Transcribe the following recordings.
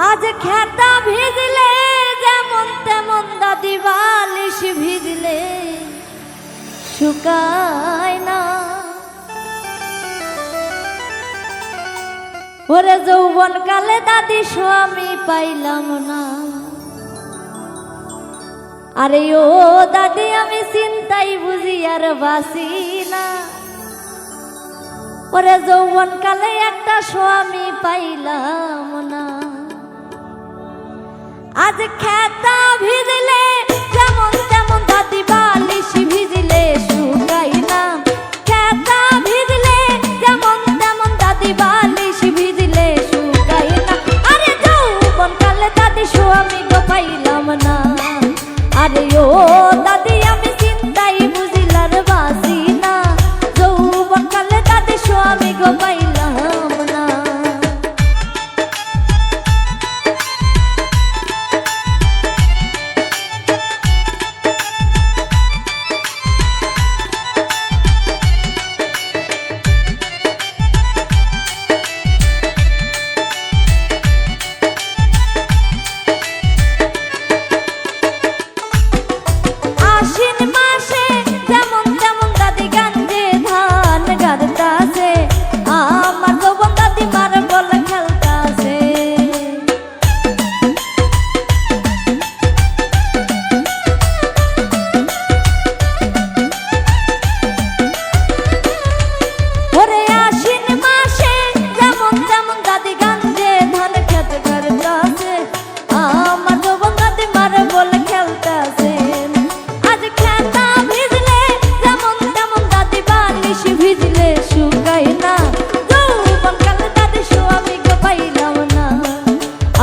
আজ খেতা ভিজলে যেমন তেমন দাদি বালিশ ভিজলে শুকায় না। ওরে যৌবন কালে দাদি স্বামী পাইলাম না। আরে ও দাদি আমি চিন্তাই বুঝি আর বাসি না। ওরে যৌবন কালে একটা স্বামী পাইলাম না। আজ খেতা ভিজলে যেমন তেমন দাদি বালিশ ভিজলে শুকাই না। খেতা ভিজলে যেমন তেমন দাদি বালিশ ভিজলে শুকাই না। আরে যৌবন কালে দাদি স্বামী গো পাইলাম না। আরে ও দাদি আমি চিন্তাই বুঝিলার বাসি না। যৌবন কালে দাদি স্বামী গো পাইলাম না।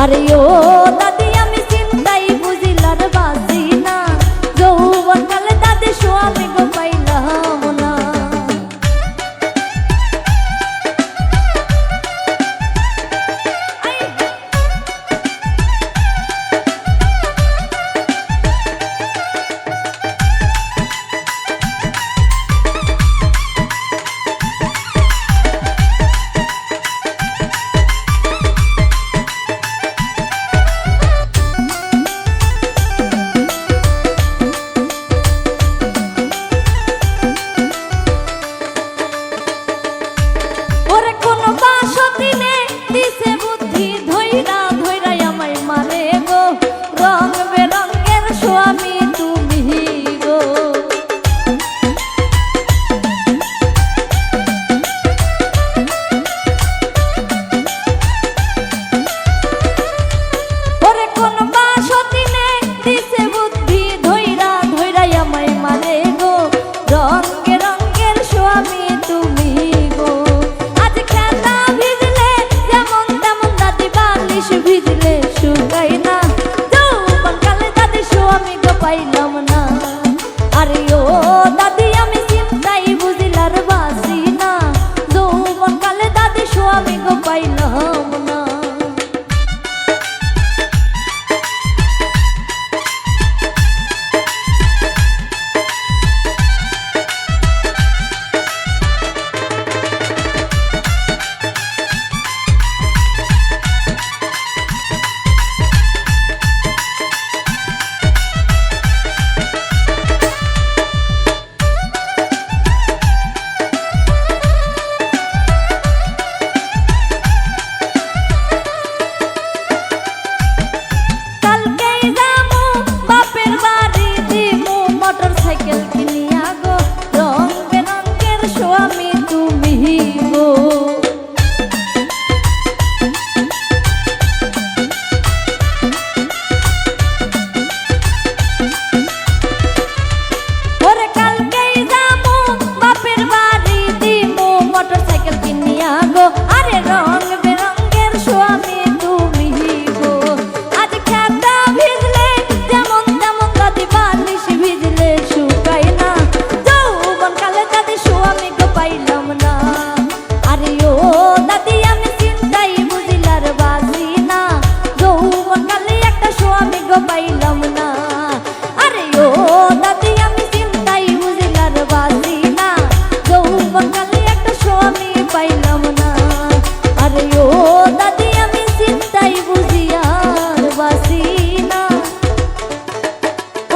আরে ও দাদি আমি চিন্তাই বুঝিলার বাসি না। যৌবন কালে দাদি স্বামী গো পাইলাম না।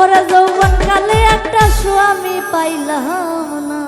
ওরা যৌবন কালে একটা স্বামী পাইলাম না।